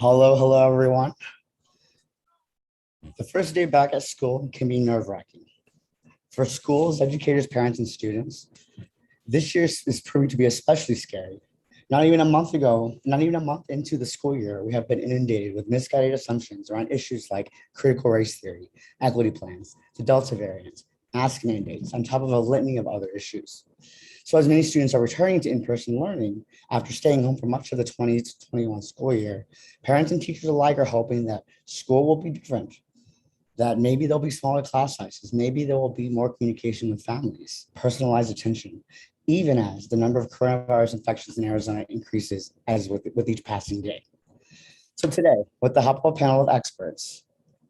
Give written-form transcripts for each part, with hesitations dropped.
Hello, everyone. The first day back at school can be nerve-wracking. For schools, educators, parents, and students, this year is proving to be especially scary. Not even a month ago, not even a month into the school year, we have been inundated with misguided assumptions around issues like critical race theory, equity plans, the Delta variant, mask mandates, on top of a litany of other issues. So as many students are returning to in-person learning after staying home for much of the 20 to 21 school year, parents and teachers alike are hoping that school will be different, that maybe there'll be smaller class sizes, maybe there will be more communication with families, personalized attention, even as the number of coronavirus infections in Arizona increases as with each passing day. So today, with the help of a panel of experts,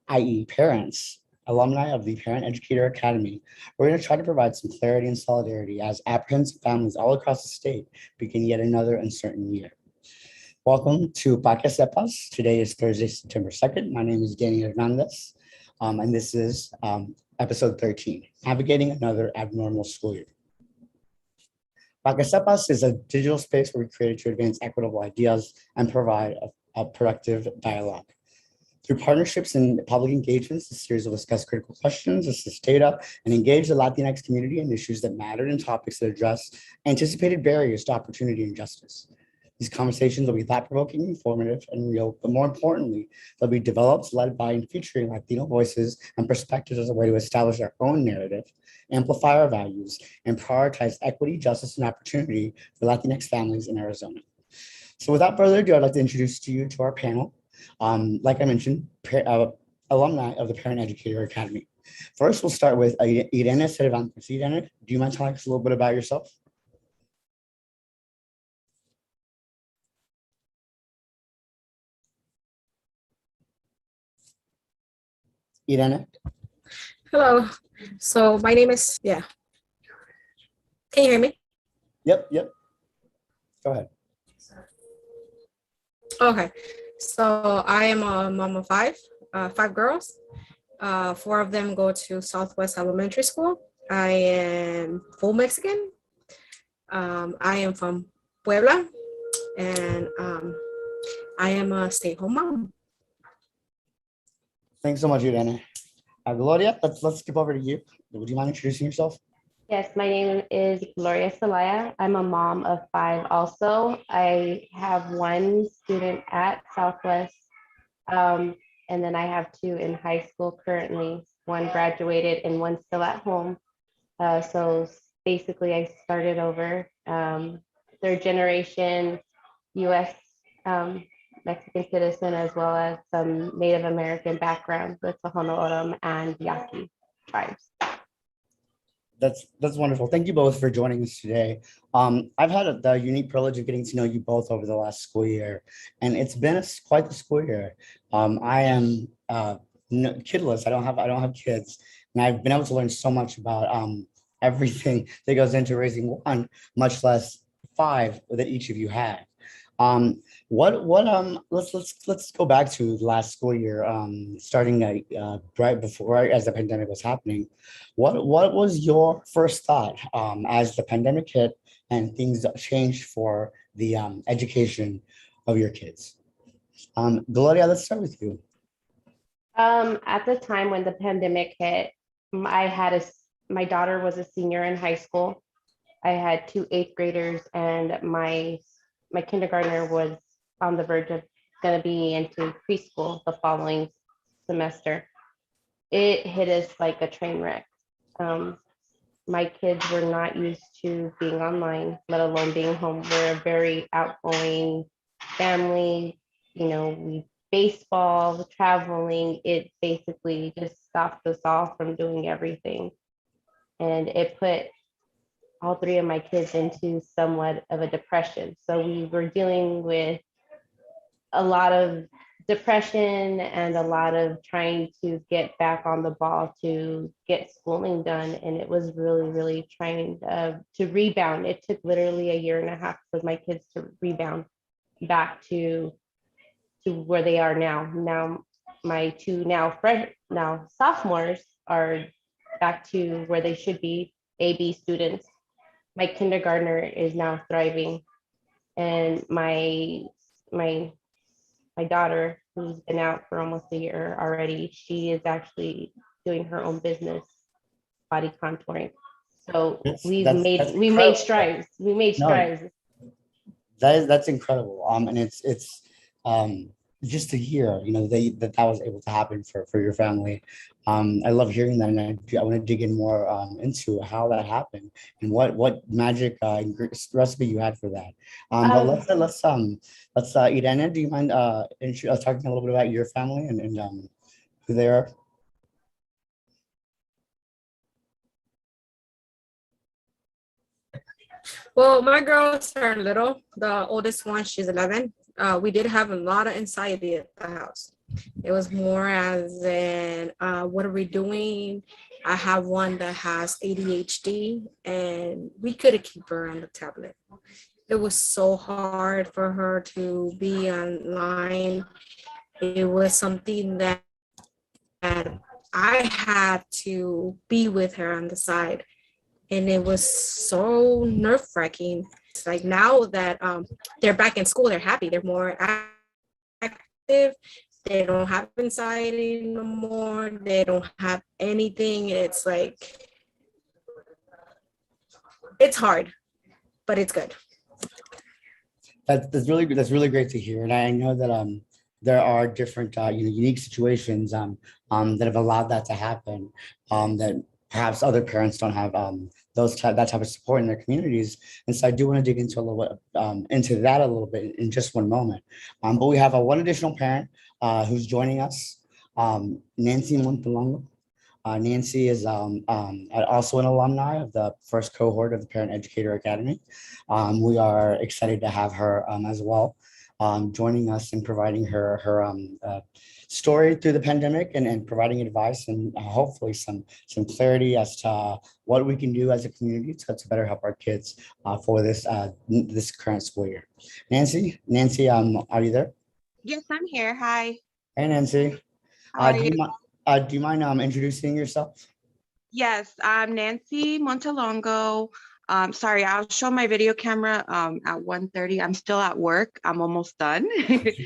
i.e. parents, alumni of the Parent Educator Academy, we're going to try to provide some clarity and solidarity as apprehensive families all across the state begin yet another uncertain year. Welcome to Sepas. Today is Thursday, September 2nd. My name is Danny Hernandez, and this is episode 13, Navigating Another Abnormal School Year. Sepas is a digital space where we created to advance equitable ideas and provide a productive dialogue. Through partnerships and public engagements, the series will discuss critical questions, assist data, and engage the Latinx community in issues that matter and topics that address anticipated barriers to opportunity and justice. These conversations will be thought-provoking, informative, and real, but more importantly, they'll be developed, led by, and featuring Latino voices and perspectives as a way to establish our own narrative, amplify our values, and prioritize equity, justice, and opportunity for Latinx families in Arizona. So without further ado, I'd like to introduce you to our panel. Like I mentioned, alumni of the Parent Educator Academy. First, we'll start with Irene Cervantes. Irene, do you mind telling us a little bit about yourself? Irene? Hello. So my name is, yeah. Can you hear me? Yep. Go ahead. Okay. So I am a mom of five girls. Four of them go to Southwest Elementary School. I am full Mexican. I am from Puebla, and I am a stay-at-home mom. Thanks so much, Irene. Gloria, let's skip over to you. Would you mind introducing yourself? Yes, my name is Gloria Celaya. I'm a mom of five also. I have one student at Southwest, and then I have two in high school currently. One graduated and one still at home. So basically I started over, third generation US Mexican citizen, as well as some Native American background with the Honoram and Yaqui tribes. That's wonderful. Thank you both for joining us today. I've had the unique privilege of getting to know you both over the last school year, and it's been quite the school year. I am kidless. I don't have kids, and I've been able to learn so much about everything that goes into raising one, much less five that each of you have. Let's go back to last school year, starting right as the pandemic was happening. What was your first thought as the pandemic hit and things changed for the education of your kids? Gloria, let's start with you. At the time when the pandemic hit, my daughter was a senior in high school. I had two eighth graders, and my kindergartner was on the verge of going to be into preschool the following semester. It hit us like a train wreck. My kids were not used to being online, let alone being home. We're a very outgoing family. We baseball, traveling. It basically just stopped us all from doing everything. And it put all three of my kids into somewhat of a depression. So we were dealing with a lot of depression and a lot of trying to get back on the ball to get schooling done. And it was really, really trying to rebound. It took literally a year and a half for my kids to rebound back to where they are now. Now, my two now sophomores are back to where they should be, AB students. My kindergartner is now thriving, and my my daughter, who's been out for almost a year already, she is actually doing her own business, body contouring. So That's we made incredible. strides. We made No, strides. that's incredible. And it's um just to hear, that was able to happen for your family. I love hearing that, and I want to dig in more into how that happened and what magic recipe you had for that. But Um, let's Irene, do you mind talking a little bit about your family and who they are? Well, my girls are little. The oldest one, she's 11. We did have a lot of anxiety at the house. It was more as in, what are we doing? I have one that has ADHD, and we couldn't keep her on the tablet. It was so hard for her to be online. It was something that I had to be with her on the side, and it was so nerve-wracking. It's like now that they're back in school, they're happy, they're more active, they don't have anxiety no more, they don't have anything. It's like, it's hard, but it's good. That's really great to hear, and I know that there are different unique situations that have allowed that to happen, that perhaps other parents don't have that type of support in their communities. And so I do want to dig into a little bit into that a little bit in just one moment. But we have one additional parent who's joining us, Nancy Montalongo. Nancy is also an alumni of the first cohort of the Parent Educator Academy. We are excited to have her as well, joining us and providing her story through the pandemic and providing advice and hopefully some clarity as to what we can do as a community to better help our kids for this current school year. Nancy, are you there? Yes, I'm here. Hi. Hey, Nancy. How are Do you? you mind introducing yourself? Yes, I'm Nancy Montalongo. Sorry, I'll show my video camera at 1:30. I'm still at work. I'm almost done.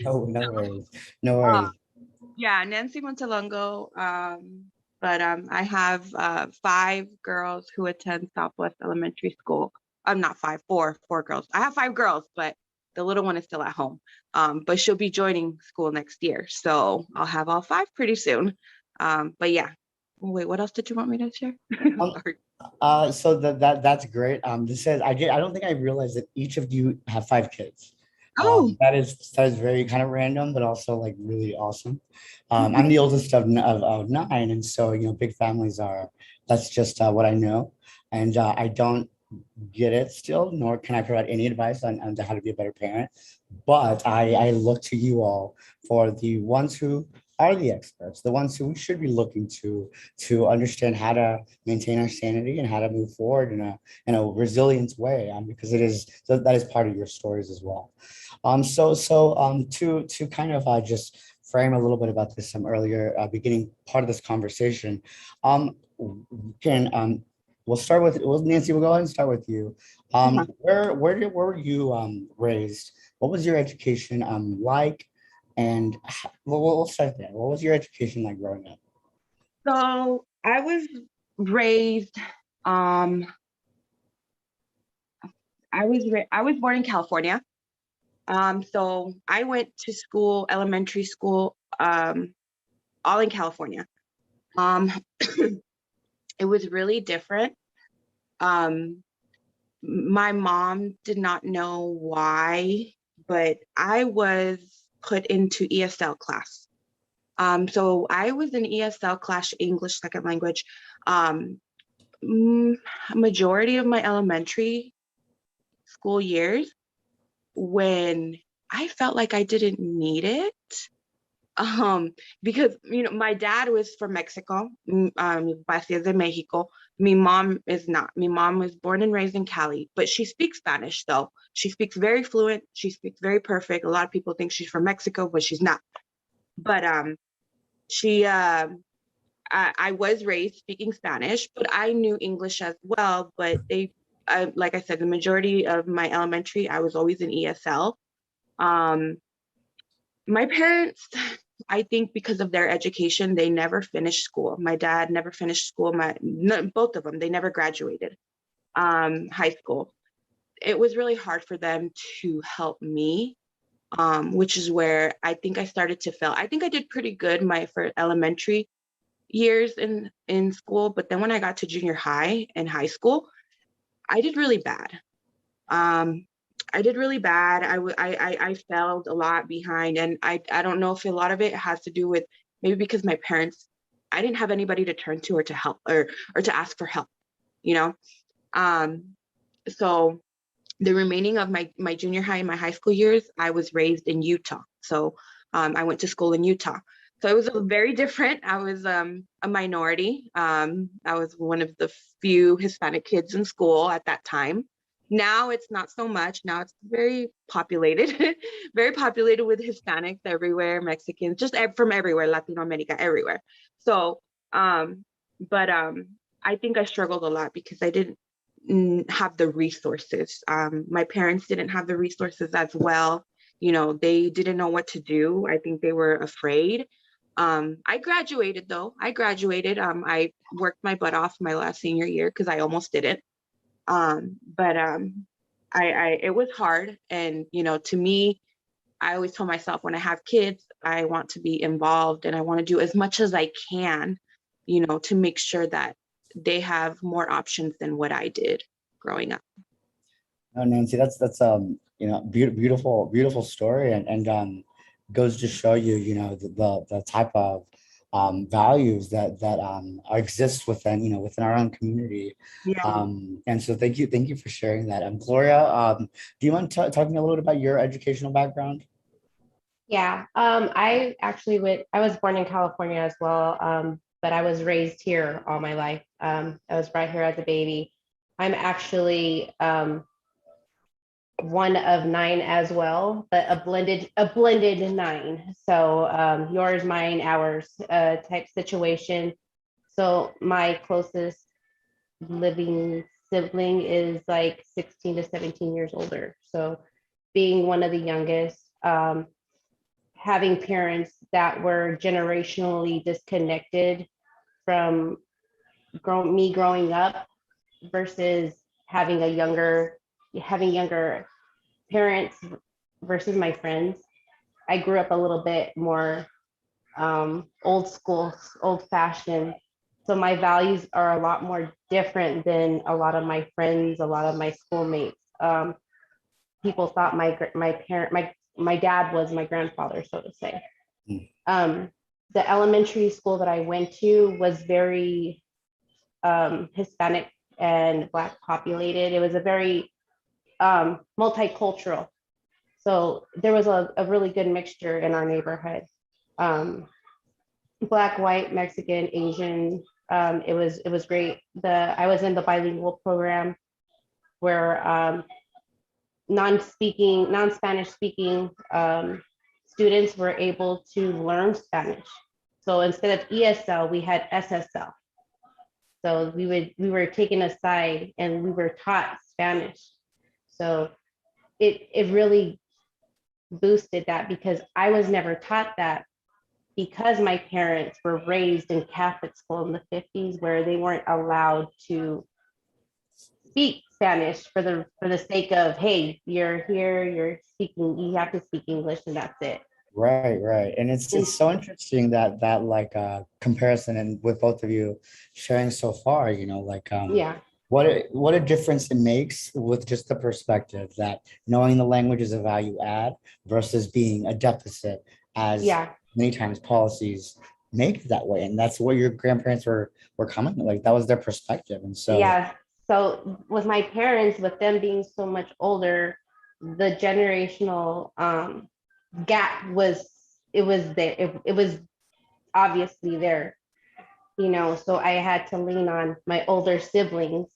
No worries. No Uh, worries. yeah, Nancy Montalongo. But I have 5 girls who attend Southwest Elementary School. I'm not five, four girls. I have 5 girls, but the little one is still at home. But she'll be joining school next year, so I'll have all 5 pretty soon. But yeah. Wait, what else did you want me to share? Um, Sorry. so that's great. This says I don't think I realized that each of you have 5 kids. Oh, That is very kind of random, but also like really awesome. I'm the oldest of 9, and so big families are. That's just what I know, and I don't get it still, nor can I provide any advice on how to be a better parent. But I look to you all for the ones who are the experts, the ones who we should be looking to understand how to maintain our sanity and how to move forward in a resilient way, because that is part of your stories as well. To kind of just frame a little bit about this earlier beginning part of this conversation, can we'll start with Nancy. We'll go ahead and start with you. uh-huh. Where were you raised? What was your education like? And we'll start there. What was your education like growing up? So I was raised, um, I was born in California. So I went to school, elementary school, all in California. Um, it was really different. Um, my mom did not know why, but I was put into ESL class. So I was in ESL class, English second language. Um, Majority of my elementary school years, when I felt like I didn't need it. Um, because my dad was from Mexico, Países de Mexico. My mom is not. My mom was born and raised in Cali, but she speaks Spanish though. She speaks very fluent. She speaks very perfect. A lot of people think she's from Mexico, but she's not. But she I was raised speaking Spanish, but I knew English as well. But like I said, the majority of my elementary, I was always in ESL. Um, My parents, I think because of their education, they never finished school. My dad never finished school. Both of them, they never graduated high school. It was really hard for them to help me, which is where I think I started to fail. I think I did pretty good my for elementary years in school, but then when I got to junior high and high school, I did really bad. Um, I did really bad. I failed a lot behind, and I don't know if a lot of it has to do with maybe because my parents, I didn't have anybody to turn to or to help or to ask for help, you know. So the remaining of my junior high and my high school years, I was raised in Utah. So I went to school in Utah. So it was very different. I was a minority. I was one of the few Hispanic kids in school at that time. Now it's not so much. Now it's very populated, very populated with Hispanics everywhere, Mexicans, just from everywhere, Latino America, everywhere. So, but I think I struggled a lot because I didn't have the resources. My parents didn't have the resources as well. You know, they didn't know what to do. I think they were afraid. I graduated though. I graduated. I worked my butt off my last senior year because I almost didn't. But it was hard. And, you know, to me, I always told myself when I have kids, I want to be involved and I want to do as much as I can, you know, to make sure that they have more options than what I did growing up. Oh, Nancy, that's you know, beautiful story, and goes to show you, you know, the type of values that exist within, you know, within our own community. Yeah. And so thank you for sharing that. Gloria, do you mind talking a little bit about your educational background? Yeah, I was born in California as well, but I was raised here all my life. I was right here as a baby. I'm actually one of nine as well, but a blended nine. So yours, mine, ours type situation. So my closest living sibling is like 16 to 17 years older. So being one of the youngest, having parents that were generationally disconnected from me growing up versus having younger parents versus my friends. I grew up a little bit more old school, old fashioned. So my values are a lot more different than a lot of my friends, a lot of my schoolmates. People thought my dad was my grandfather, so to say. Mm. The elementary school that I went to was very Hispanic and Black populated. It was a very multicultural. So there was a really good mixture in our neighborhood. Black, white, Mexican, Asian. It was great. I was in the bilingual program where non-Spanish speaking students were able to learn Spanish. So instead of ESL, we had SSL. So we were taken aside and we were taught Spanish. So it really boosted that because I was never taught that because my parents were raised in Catholic school in the 50s where they weren't allowed to speak Spanish for the sake of, hey, you're here, you have to speak English and that's it. Right. And it's so interesting that like comparison, and with both of you sharing so far, you know, like Yeah. what a difference it makes with just the perspective that knowing the language is a value add versus being a deficit, as Yeah. many times policies make it that way. And that's what your grandparents were coming, like that was their perspective. And so Yeah. So with my parents, with them being so much older, the generational gap was there. It was obviously there, you know, so I had to lean on my older siblings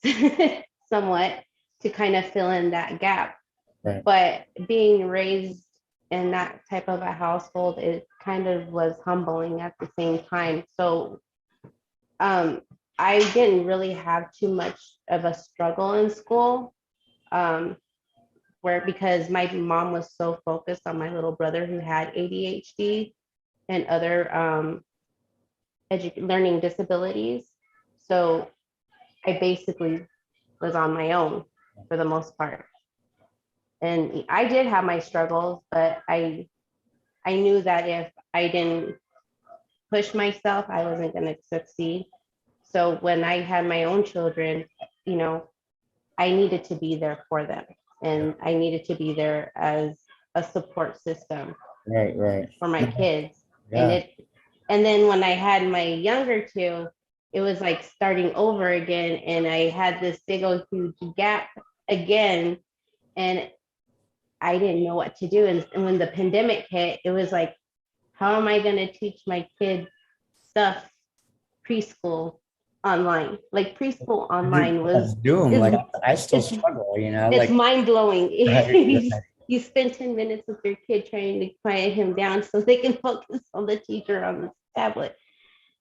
somewhat to kind of fill in that gap. right. But being raised in that type of a household, it kind of was humbling at the same time. So I didn't really have too much of a struggle in school. where because my mom was so focused on my little brother who had ADHD and other learning disabilities. So I basically was on my own for the most part. And I did have my struggles, but I knew that if I didn't push myself, I wasn't going to succeed. So when I had my own children, you know, I needed to be there for them, and I needed to be there as a support system Right. for my kids. Yeah. And then when I had my younger two, it was like starting over again, and I had this big old huge gap again, and I didn't know what to do. And when the pandemic hit, it was like, how am I going to teach my kids stuff preschool online? Like preschool online That's doom. is Like I still it's struggle, you know, it's like mind blowing. right. You spend 10 minutes with your kid trying to quiet him down so they can focus on the teacher on the tablet.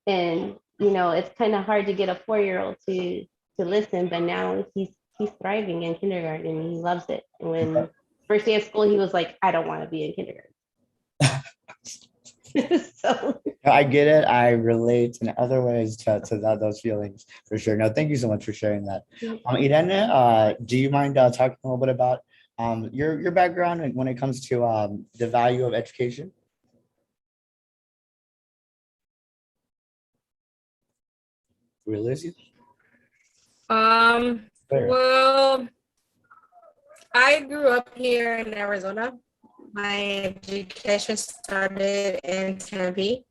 And you know, it's kind of hard to get a 4-year-old to listen, but now he's thriving in kindergarten and he loves it. And when first day of school, he was like, I don't want to be in kindergarten. So I get it. I relate in other ways to those feelings for sure. No, thank you so much for sharing that. Irene, do you mind talking a little bit about your background and when it comes to the value of education? We lose you? There. Well, I grew up here in Arizona. My education started in Tempe,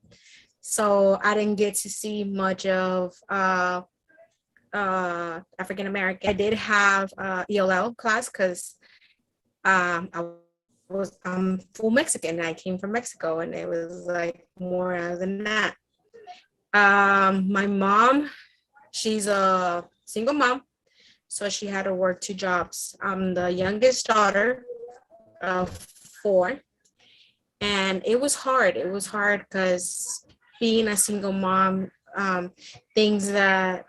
so I didn't get to see much of African American. I did have ELL class because I'm full Mexican and I came from Mexico, and it was like more than that. My mom, she's a single mom, so she had to work 2 jobs. I'm the youngest daughter of 4, and it was hard. It was hard because being a single mom, things that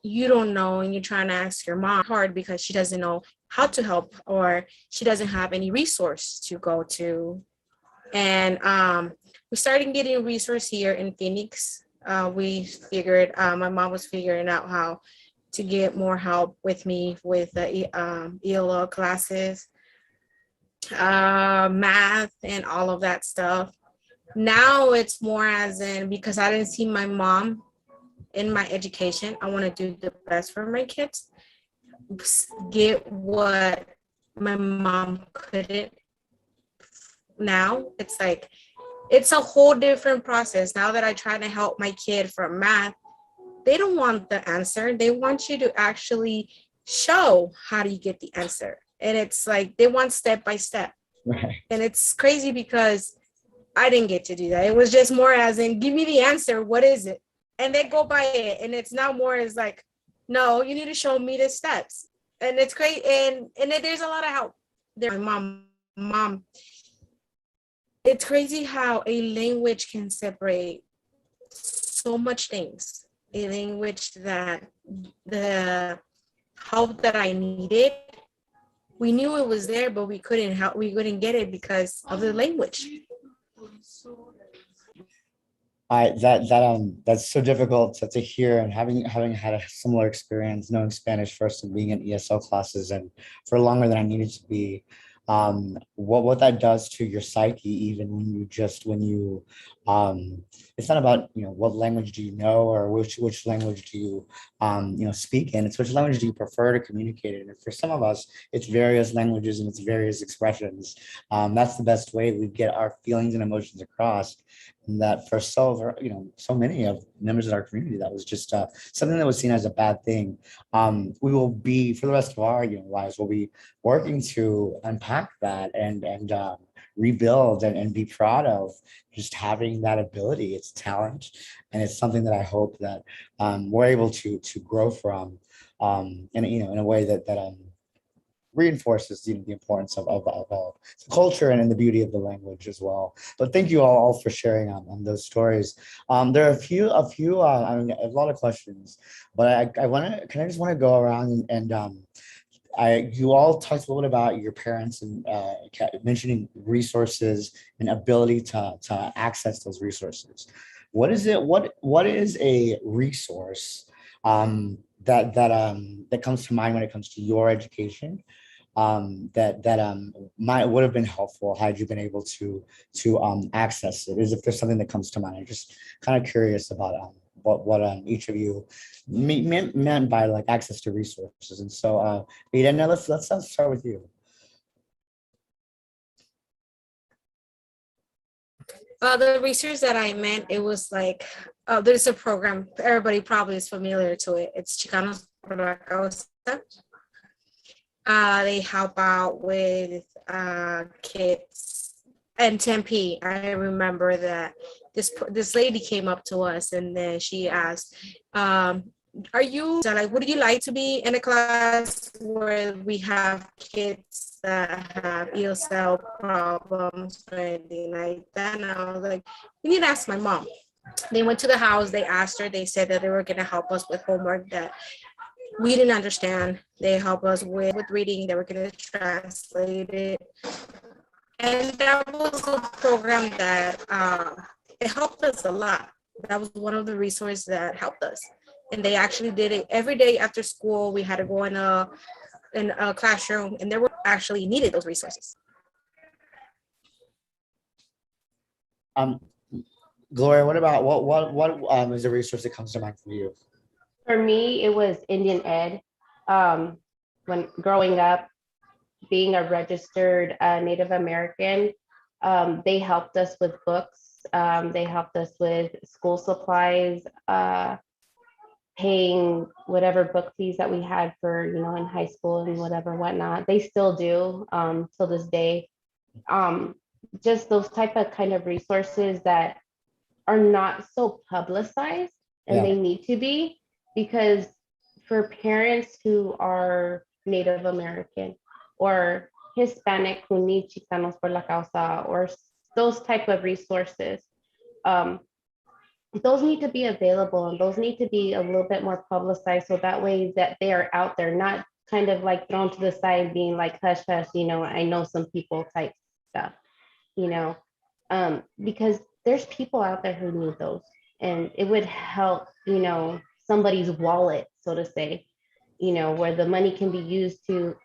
you don't know and you're trying to ask your mom hard because she doesn't know how to help, or she doesn't have any resource to go to. And we started getting resource here in Phoenix. We figured, my mom was figuring out how to get more help with me with the ELO classes, math and all of that stuff. Now it's more as in, because I didn't see my mom in my education, I want to do the best for my kids, get what my mom couldn't. Now it's like, it's a whole different process. Now that I try to help my kid from math, they don't want the answer. They want you to actually show how do you get the answer. And it's like, they want step by step. Right. And it's crazy because I didn't get to do that. It was just more as in, give me the answer. What is it? And they go by it. And it's now more as like, no, you need to show me the steps. And it's great. And there's a lot of help there. My mom, it's crazy how a language can separate so much things. A language that the help that I needed, we knew it was there, but we couldn't get it because of the language. That's so difficult to hear, and having had a similar experience knowing Spanish first and being in ESL classes and for longer than I needed to be, what that does to your psyche, even when you it's not about what language do you know or which language do you speak in. It's which language do you prefer to communicate in. And for some of us, it's various languages and it's various expressions. That's the best way we get our feelings and emotions across. And that for so many of members of our community, that was just something that was seen as a bad thing. We will be, for the rest of our lives, we'll be working to unpack that and rebuild and be proud of just having that ability. It's talent, and it's something that I hope that we're able to grow from in a way that reinforces the importance of the culture and the beauty of the language as well. But thank you all for sharing on those stories. There are a few I mean, a lot of questions, but I just want to go around and you all talked a little bit about your parents and mentioning resources and ability to access those resources. What is it? What is a resource that comes to mind when it comes to your education? That might would have been helpful had you been able to access it. Is if there's something that comes to mind. I'm just kind of curious about what each of you meant by like access to resources. And so, Vida, now let's start with you. The research that I meant, it was like, there's a program, everybody probably is familiar to it. It's Chicanos por la Causa. They help out with kids and Tempe. I remember that this lady came up to us and then she asked, are you like, would you like to be in a class where we have kids that have ESL problems or anything like that? And I was like, you need to ask my mom. They went to the house, they asked her, they said that they were going to help us with homework that we didn't understand. They help us with reading, they were going to translate it. And that was a program that it helped us a lot. That was one of the resources that helped us. And they actually did it every day after school. We had to go in a classroom, and they were actually needed those resources. Gloria, what about what is a resource that comes to mind for you? For me, it was Indian Ed. When growing up, being a registered Native American, they helped us with books. They helped us with school supplies, paying whatever book fees that we had for, in high school and whatnot. They still do till this day. Just those type of kind of resources that are not so publicized, and they need to be, because for parents who are Native American or Hispanic who need Chicanos por la Causa or those type of resources, those need to be available, and those need to be a little bit more publicized, so that way that they are out there, not kind of like thrown to the side being like hush hush, I know some people type stuff, because there's people out there who need those, and it would help, somebody's wallet, so to say, where the money can be used to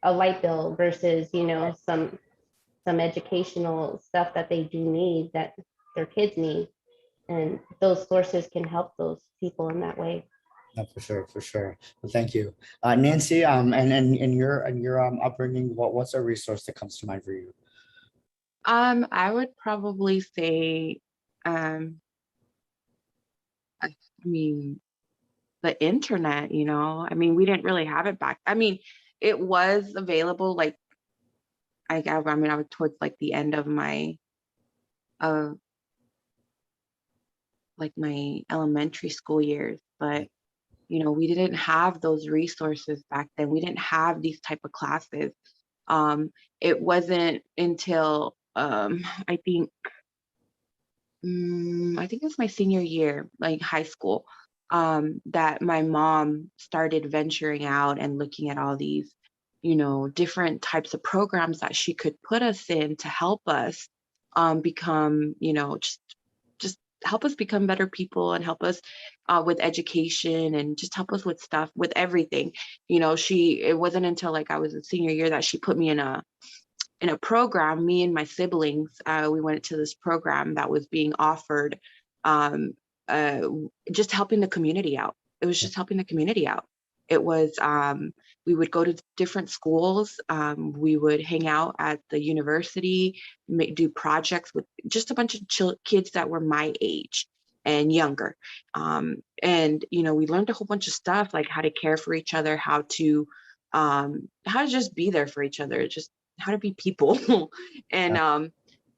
a light bill versus, some educational stuff that they do need, that their kids need. And those sources can help those people in that way. No, for sure. Well, thank you, Nancy. And your upbringing, what's a resource that comes to mind for you? I would probably say, I mean, the internet. I mean, we didn't really have it back. I mean, it was available. Like, I was towards like the end of my like my elementary school years, but we didn't have those resources back then. We didn't have these type of classes. It wasn't until I think it was my senior year, like high school, that my mom started venturing out and looking at all these, different types of programs that she could put us in to help us become, just help us become better people, and help us with education, and just help us with stuff, with everything. It wasn't until like I was a senior year that she put me in a program. Me and my siblings, we went to this program that was being offered, just helping the community out. It was just helping the community out. It was, we would go to different schools. We would hang out at the university, do projects with just a bunch of kids that were my age and younger. And, we learned a whole bunch of stuff, like how to care for each other, how to just be there for each other, just how to be people. And,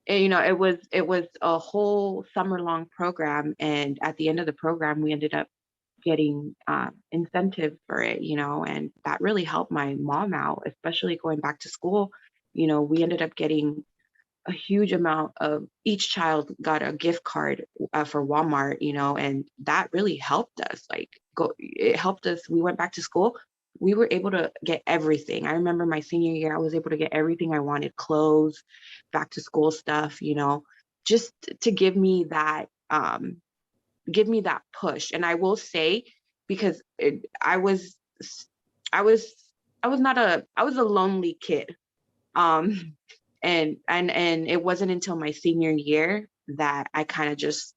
it was a whole summer-long program. And at the end of the program, we ended up getting incentive for it, and that really helped my mom out, especially going back to school. We ended up getting a huge amount of, each child got a gift card for Walmart, and that really helped us. It helped us. We went back to school, we were able to get everything. I remember my senior year, I was able to get everything I wanted, clothes, back to school stuff, just to give me that push. And I will say, because I was I was a lonely kid. Um, and it wasn't until my senior year that I kind of just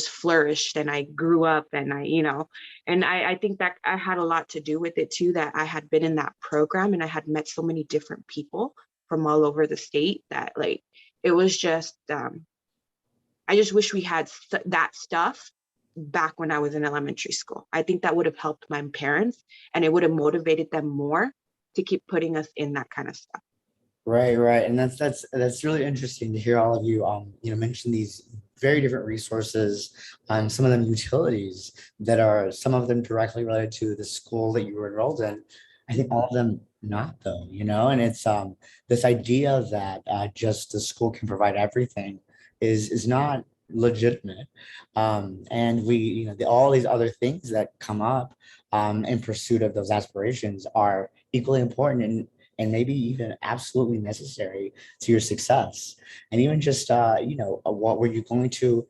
flourished, and I grew up, and I think that I had a lot to do with it too, that I had been in that program and I had met so many different people from all over the state that like, it was just, I just wish we had that stuff back when I was in elementary school. I think that would have helped my parents, and it would have motivated them more to keep putting us in that kind of stuff. Right, right. And that's really interesting to hear all of you mention these very different resources, some of them utilities that are some of them directly related to the school that you were enrolled in. I think all of them not though, and it's this idea that just the school can provide everything is not legitimate. And we, all these other things that come up in pursuit of those aspirations are equally important and maybe even absolutely necessary to your success. And even just, what were you going to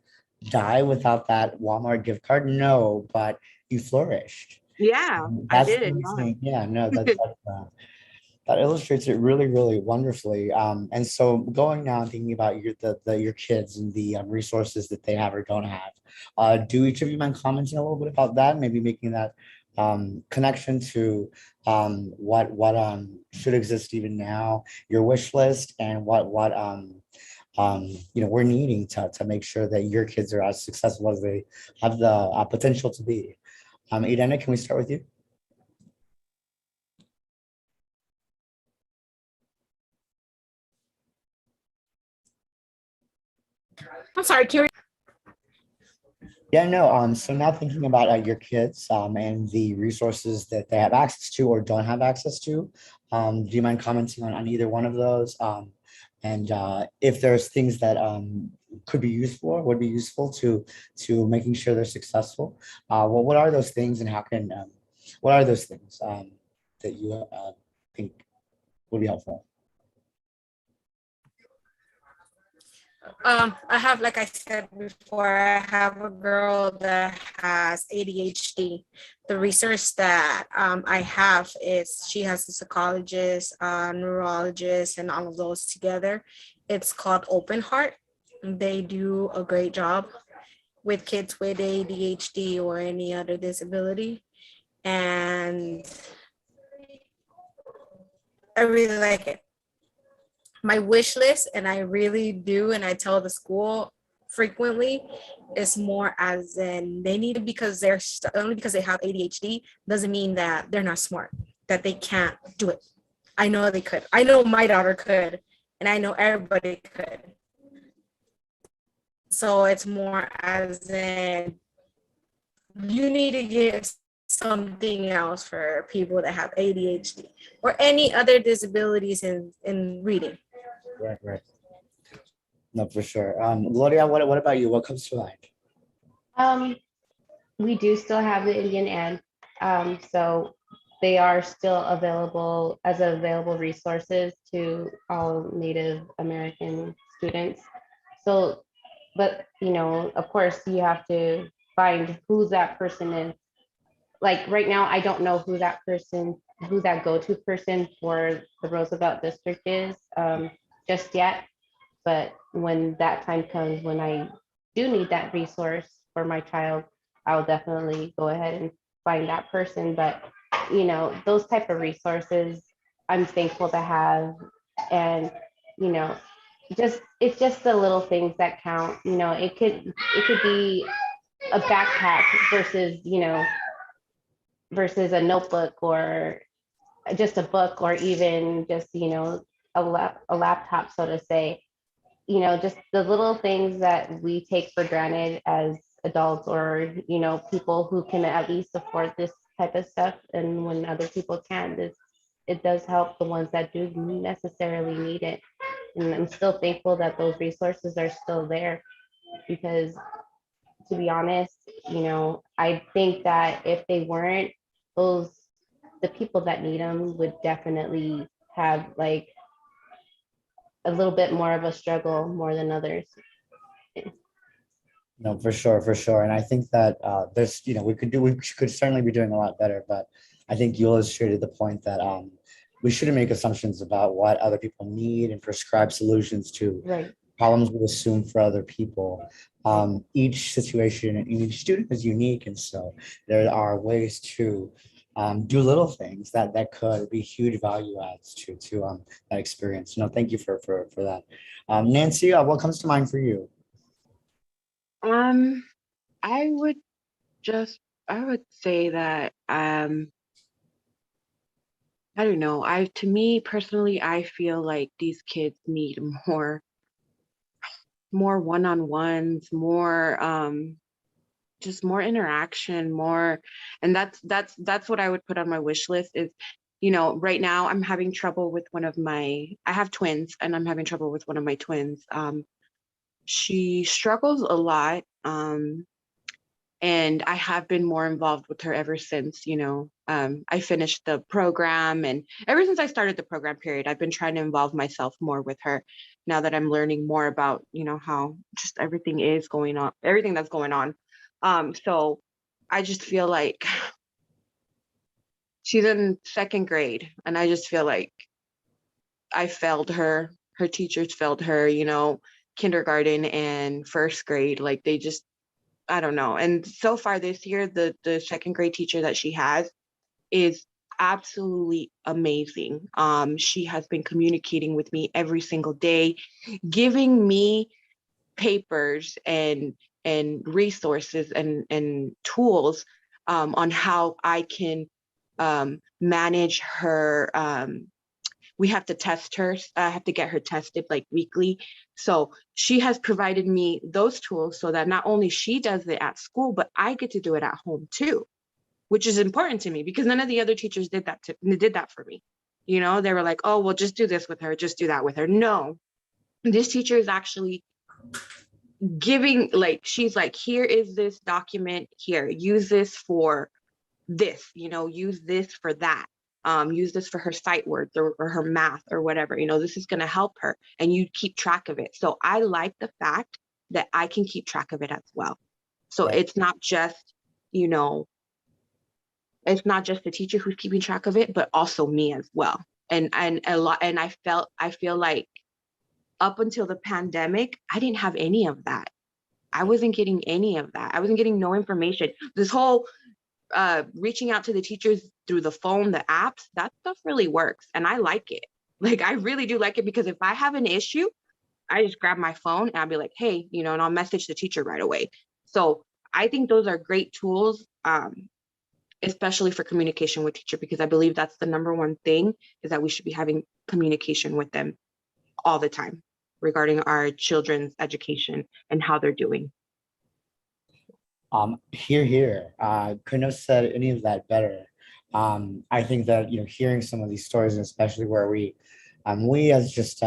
die without that Walmart gift card? No, but you flourished. Yeah, I That's did. amazing. Yeah, no, that illustrates it really, really wonderfully. And so going now and thinking about your kids and the resources that they have or don't have, do each of you mind commenting a little bit about that? Maybe making that connection to what should exist even now, your wish list, and what we're needing to make sure that your kids are as successful as they have the potential to be. Idana, can we start with you? I'm sorry, curious. Yeah, no. So now thinking about your kids and the resources that they have access to or don't have access to, do you mind commenting on either one of those? And if there's things that could be useful or would be useful to making sure they're successful, what are those things, and how can what are those things that you think would be helpful? I have, like I said before, I have a girl that has ADHD. The research that I have is she has a psychologist, neurologist, and all of those together. It's called Open Heart. They do a great job with kids with ADHD or any other disability. And I really like it. My wish list, and I really do, and I tell the school frequently, is more as in they need it because they're only because they have ADHD doesn't mean that they're not smart, that they can't do it. I know they could. I know my daughter could, and I know everybody could. So it's more as in you need to get something else for people that have ADHD or any other disabilities in reading. Right, right. No, for sure. Gloria, what about you? What comes to mind? We do still have the Indian Ed. So they are still available as available resources to all Native American students. So, but of course, you have to find who that person is. Like right now, I don't know who that go-to person for the Roosevelt District is just yet. But when that time comes, when I do need that resource for my child, I'll definitely go ahead and find that person. But those type of resources I'm thankful to have. And it's just the little things that count. It could be a backpack versus a notebook, or just a book, or even just a laptop, so to say. Just the little things that we take for granted as adults, or people who can at least afford this type of stuff, and when other people can't, it does help the ones that do necessarily need it. And I'm still thankful that those resources are still there, because to be honest, I think that if they weren't, those the people that need them would definitely have like a little bit more of a struggle more than others. No, for sure, for sure. And I think that there's, we could certainly be doing a lot better, but I think you illustrated the point that we shouldn't make assumptions about what other people need and prescribe solutions to Right. problems we assume for other people. Each situation and each student is unique, and so there are ways to do little things that could be huge value adds to that experience. Thank you for that. Nancy, what comes to mind for you? Um, I would just I would say that I don't know. To me personally, I feel like these kids need more one-on-ones, more just more interaction, more, and that's what I would put on my wish list is, right now I'm having trouble with I have twins and I'm having trouble with one of my twins. She struggles a lot. And I have been more involved with her ever since, I finished the program. And ever since I started the program period, I've been trying to involve myself more with her now that I'm learning more about, how just everything is going on, everything that's going on. So I just feel like she's in second grade and I just feel like I failed her. Her teachers failed her, kindergarten and first grade. Like they just, I don't know. And so far this year, the second grade teacher that she has is absolutely amazing. She has been communicating with me every single day, giving me papers and resources and tools on how I can manage her. We have to test her. I have to get her tested like weekly. So she has provided me those tools so that not only she does it at school, but I get to do it at home too, which is important to me because none of the other teachers did that for me. They were like, oh, well, just do this with her, just do that with her. No, this teacher is actually giving, like, she's like, here is this document, here, use this for this, use this for that. Use this for her sight words or her math or whatever, this is going to help her and you keep track of it. So I like the fact that I can keep track of it as well. So Right. it's not just, it's not just the teacher who's keeping track of it, but also me as well. And I feel like up until the pandemic, I didn't have any of that. I wasn't getting any of that. I wasn't getting no information. This whole reaching out to the teachers through the phone, the apps, that stuff really works. And I like it. Like, I really do like it because if I have an issue, I just grab my phone and I'll be like, hey, and I'll message the teacher right away. So I think those are great tools, especially for communication with teacher, because I believe that's the number one thing is that we should be having communication with them all the time regarding our children's education and how they're doing. Here. Couldn't have said any of that better. I think that, hearing some of these stories, and especially where we as just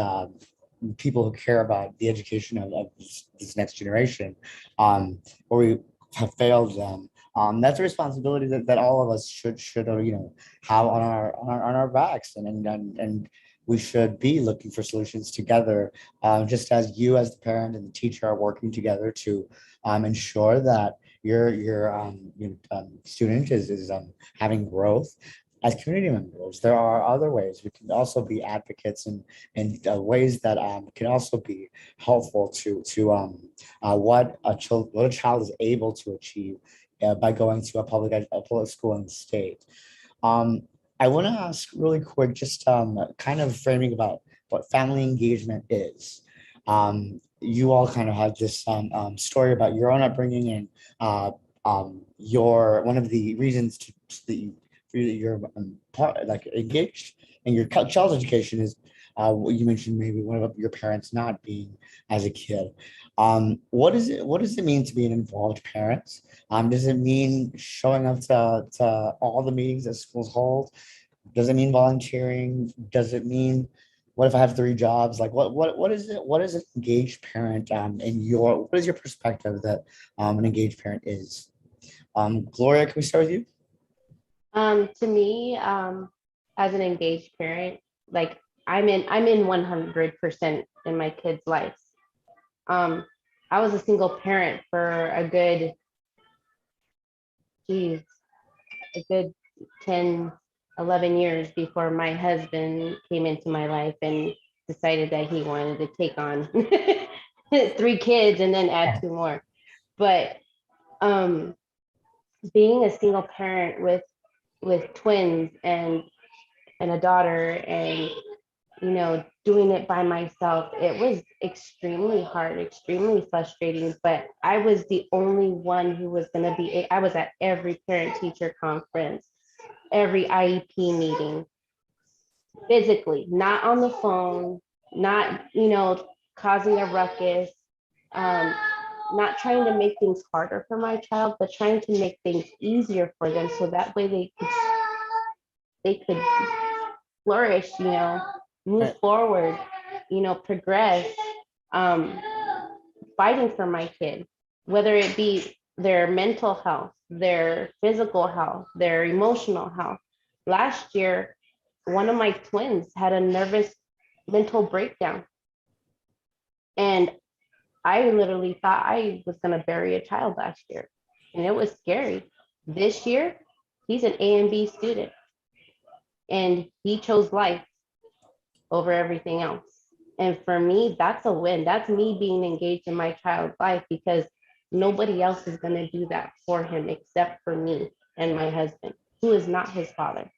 people who care about the education of this next generation, where we have failed them, that's a responsibility that all of us should have on our backs, and we should be looking for solutions together, just as you as the parent and the teacher are working together to ensure that your student is having growth. As community members, there are other ways we can also be advocates and ways that can also be helpful to what a child is able to achieve by going to a public school in the state. I want to ask really quick, just kind of framing about what family engagement is. You all kind of had this story about your own upbringing and your one of the reasons that you're like engaged in your child's education is what you mentioned, maybe one of your parents not being as a kid. What does it mean to be an involved parent? Does it mean showing up to all the meetings that schools hold? Does it mean volunteering? Does it mean what if I have 3 jobs? Like what is it? What is an engaged parent what is your perspective that an engaged parent is? Gloria, can we start with you? To me, as an engaged parent, like I'm in 100% in my kids' lives. Um, I was a single parent for geez, a good 10, 11 years before my husband came into my life and decided that he wanted to take on 3 kids and then add 2 more. But um, being a single parent with twins and a daughter and doing it by myself, it was extremely hard, extremely frustrating, but I was the only one who was going to be, I was at every parent teacher conference, every IEP meeting, physically, not on the phone, not, causing a ruckus, um, not trying to make things harder for my child, but trying to make things easier for them so that way they could flourish, move Right. forward, progress, um, fighting for my kid, whether it be their mental health, their physical health, their emotional health. Last year, one of my twins had a nervous mental breakdown. And I literally thought I was going to bury a child last year. And it was scary. This year, he's an A and B student. And he chose life over everything else. And for me, that's a win. That's me being engaged in my child's life because nobody else is going to do that for him except for me and my husband, who is not his father.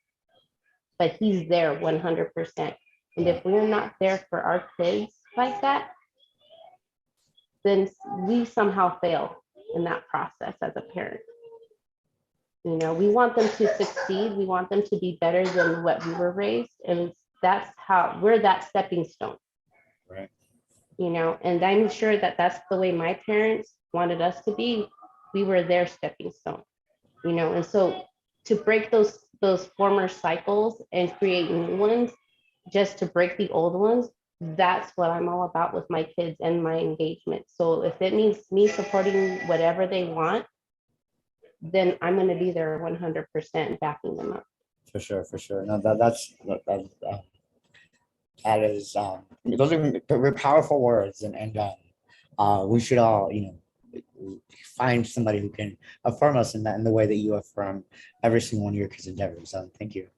But he's there 100%. And if we're not there for our kids like that, then we somehow fail in that process as a parent. We want them to succeed. We want them to be better than what we were raised. And that's how we're that stepping stone. Right. And I'm sure that that's the way my parents wanted us to be. We were their stepping stone, and so to break those former cycles and create new ones, just to break the old ones, that's what I'm all about with my kids and my engagement. So if it means me supporting whatever they want, then I'm going to be there 100% backing them up. For sure, for sure. No, that is those are very powerful words, and we should all find somebody who can affirm us in the way that you affirm every single one of your kids' endeavors. So thank you,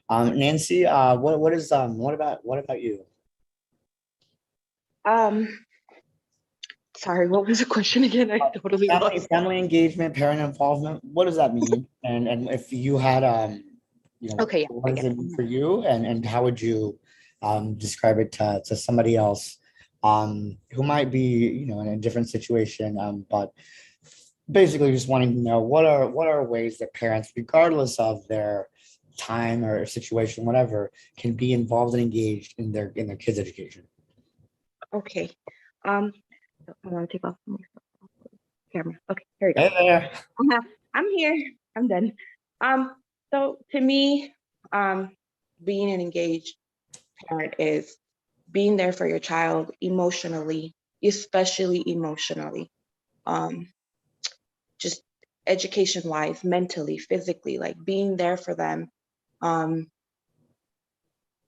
Nancy. What about you? Sorry, what was the question again? I totally lost. Family engagement, parent involvement. What does that mean? And if you had Okay, yeah, I what does get it mean for you, and how would you describe it to somebody else who might be in a different situation, but basically just wanting to know what are ways that parents, regardless of their time or situation, whatever, can be involved and engaged in their kids' education. Okay. I want to take off my camera. Okay, here we go. Hey there. I'm here. I'm done. So to me, being an engaged parent is being there for your child emotionally, especially emotionally. Just education-wise, mentally, physically, like being there for them,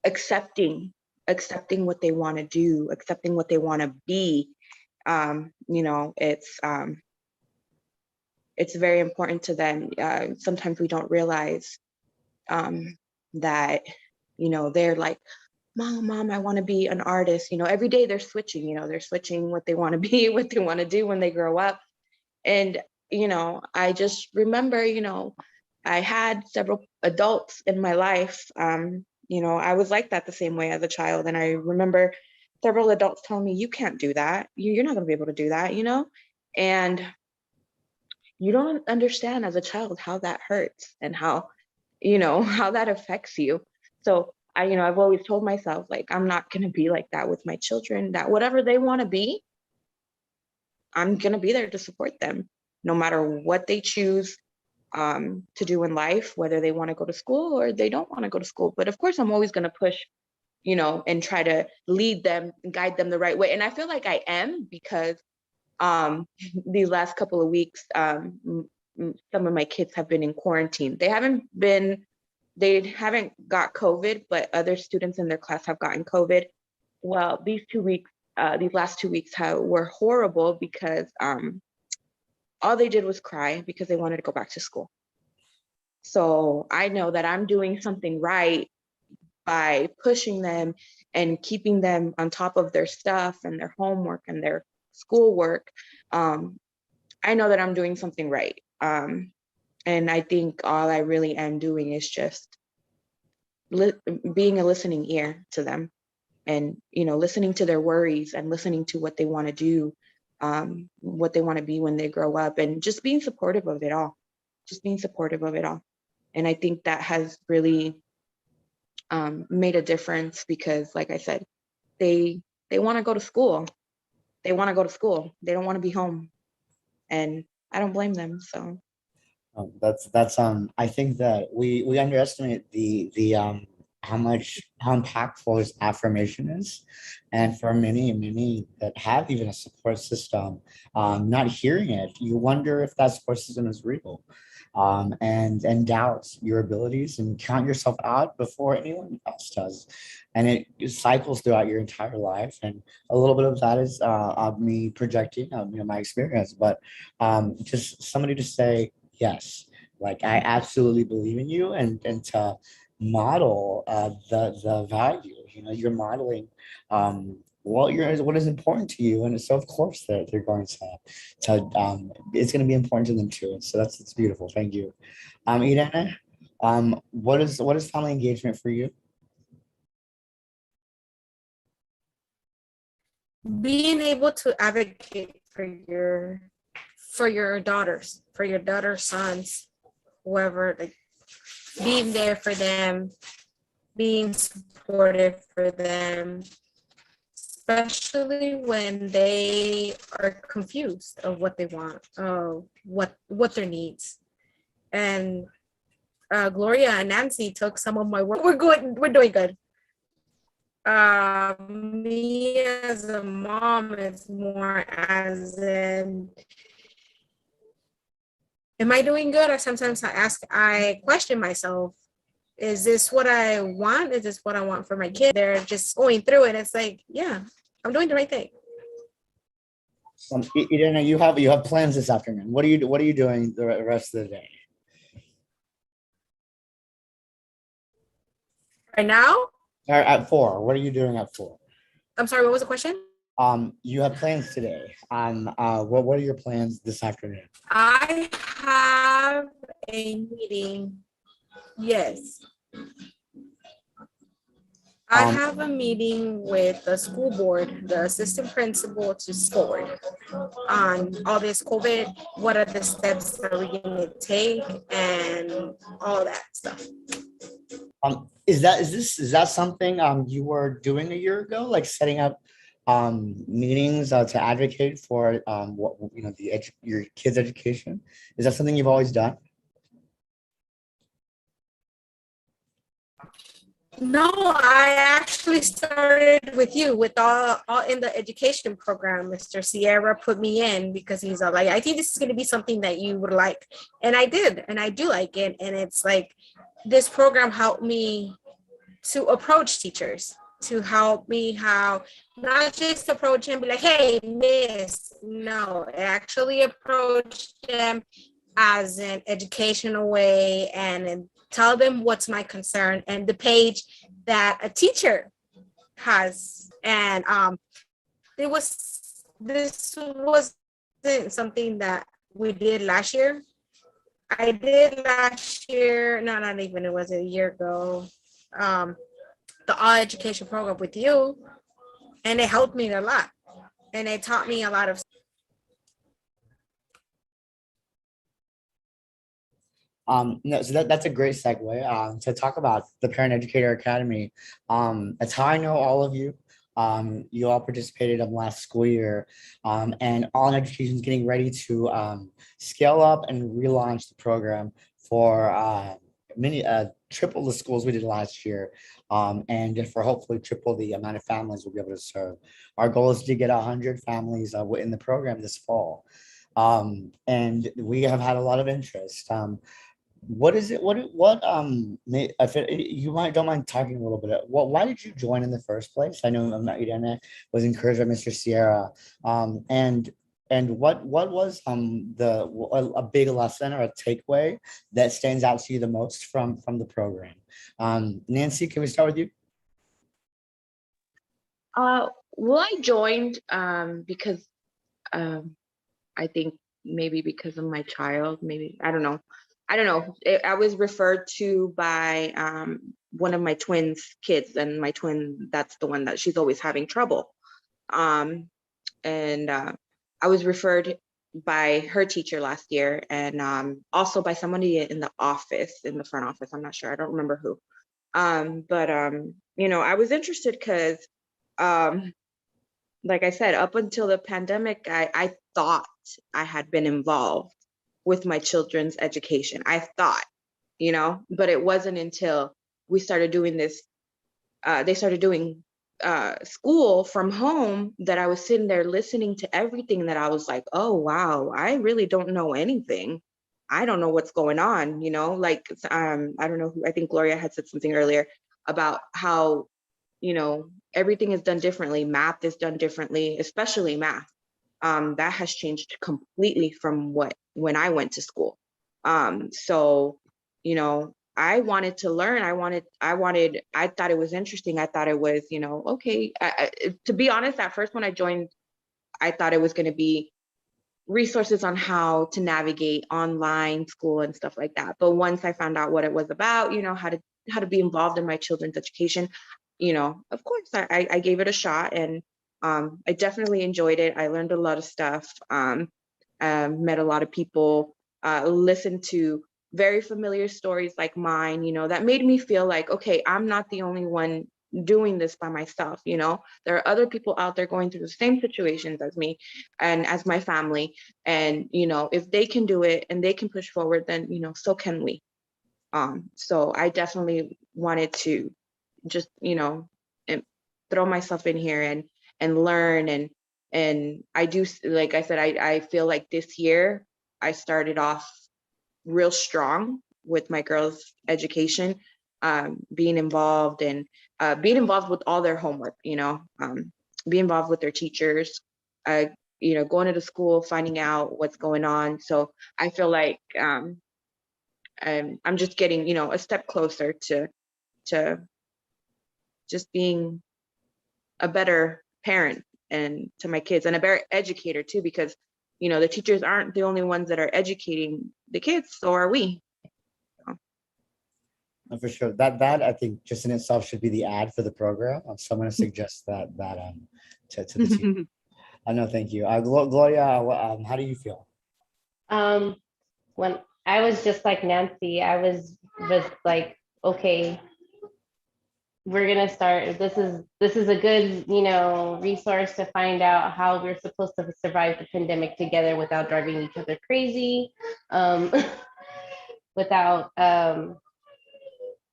accepting what they want to do, accepting what they want to be. It's very important to them. Sometimes we don't realize that, they're like, mom, I want to be an artist. Every day they're switching, what they want to be, what they want to do when they grow up. And, I just remember, I had several adults in my life. I was like that the same way as a child. And I remember several adults telling me, you can't do that. You're not going to be able to do that, and you don't understand as a child how that hurts and how that affects you. So I've always told myself, like, I'm not going to be like that with my children, that whatever they want to be, I'm going to be there to support them, no matter what they choose to do in life, whether they want to go to school or they don't want to go to school. But of course, I'm always going to push, and try to lead them and guide them the right way. And I feel like I am, because these last couple of weeks, some of my kids have been in quarantine. They haven't got COVID, but other students in their class have gotten COVID. Well, these last 2 weeks were horrible because all they did was cry because they wanted to go back to school. So I know that I'm doing something right by pushing them and keeping them on top of their stuff and their homework and their schoolwork. I know that I'm doing something right. And I think all I really am doing is just being a listening ear to them, and listening to their worries and listening to what they want to do, what they want to be when they grow up, and just being supportive of it all. And I think that has really made a difference, because like I said, they want to go to school. They don't want to be home, and I don't blame them. So That's I think that we underestimate the how impactful this affirmation is, and for many that have even a support system, not hearing it, you wonder if that support system is real, and doubt your abilities and count yourself out before anyone else does, and it cycles throughout your entire life. And a little bit of that is of me projecting my experience, but just somebody to say, yes, like I absolutely believe in you, and to model the value. You're modeling what is important to you, and so of course they're going to it's going to be important to them too. And so it's beautiful. Thank you. Irene, what is family engagement for you? Being able to advocate for your daughters, sons, whoever, like being there for them, being supportive for them, especially when they are confused of what they want, what their needs. And Gloria and Nancy took some of my work. We're doing good. Me as a mom, it's more as in, am I doing good? Or sometimes I question myself, is this what I want? Is this what I want for my kid? They're just going through it. It's like, yeah, I'm doing the right thing. Irene, you have plans this afternoon. What are you doing the rest of the day? Right now? At 4, what are you doing at 4? I'm sorry, what was the question? You have plans today. What are your plans this afternoon? I have a meeting. Yes. I have a meeting with the school board, the assistant principal to school board, on all this COVID, what are the steps that we're going to take, and all that stuff. Is that something you were doing a year ago, like setting up meetings to advocate for your kids' education? Is that something you've always done? No, I actually started with you, with all in the education program. Mr. Sierra put me in because he's like, I think this is going to be something that you would like. And I did, and I do like it. And it's like, this program helped me to approach teachers, to help me how not just approach and be like, hey, miss. No, actually approach them as an educational way, and tell them what's my concern and the page that a teacher has. And this wasn't something that we did last year. I did last year, no, not even, it was a year ago, the all education program with you, and it helped me a lot, and it taught me a lot of. No, so that's a great segue to talk about the Parent Educator Academy. That's how I know all of you. You all participated in last school year, and All in Education is getting ready to scale up and relaunch the program for triple the schools we did last year, and for hopefully triple the amount of families we'll be able to serve. Our goal is to get 100 families in the program this fall. And we have had a lot of interest. What is it? If you don't mind talking a little bit, why did you join in the first place? I know Irene was encouraged by Mr. Sierra. And what was a big lesson or a takeaway that stands out to you the most from the program? Nancy, can we start with you? Well, I joined because I think maybe because of my child, maybe I don't know. I was referred to by one of my twins' kids, and my twin, that's the one that she's always having trouble. And I was referred by her teacher last year, and also by somebody in the office, in the front office. I'm not sure. I don't remember who. But I was interested because, like I said, up until the pandemic, I thought I had been involved with my children's education. I thought, but it wasn't until we started doing this, they started doing school from home, that I was sitting there listening to everything, that I was like, oh, wow, I really don't know anything. I don't know what's going on, like, I don't know who, I think Gloria had said something earlier about how, everything is done differently. Math is done differently, especially math. That has changed completely from when I went to school. So, I wanted to learn. I thought it was interesting. I thought it was, okay. To be honest, at first when I joined, I thought it was going to be resources on how to navigate online school and stuff like that. But once I found out what it was about, how to be involved in my children's education, of course I gave it a shot, and I definitely enjoyed it. I learned a lot of stuff, met a lot of people, listened to very familiar stories like mine, that made me feel like, okay, I'm not the only one doing this by myself. There are other people out there going through the same situations as me and as my family. And, if they can do it and they can push forward, then, so can we. So I definitely wanted to just, and throw myself in here and learn. And I do, like I said, I feel like this year I started off real strong with my girls' education, being involved with all their homework, be involved with their teachers, going to the school, finding out what's going on. So I feel like I'm just getting, a step closer to just being a better parent and to my kids, and a better educator too, because the teachers aren't the only ones that are educating the kids, so are we. For sure, that I think just in itself should be the ad for the program. So I'm going to suggest that to the team. I know, thank you. Gloria, how do you feel? When I was just like Nancy, I was like, okay, we're gonna start. This is a good, resource to find out how we're supposed to survive the pandemic together without driving each other crazy, without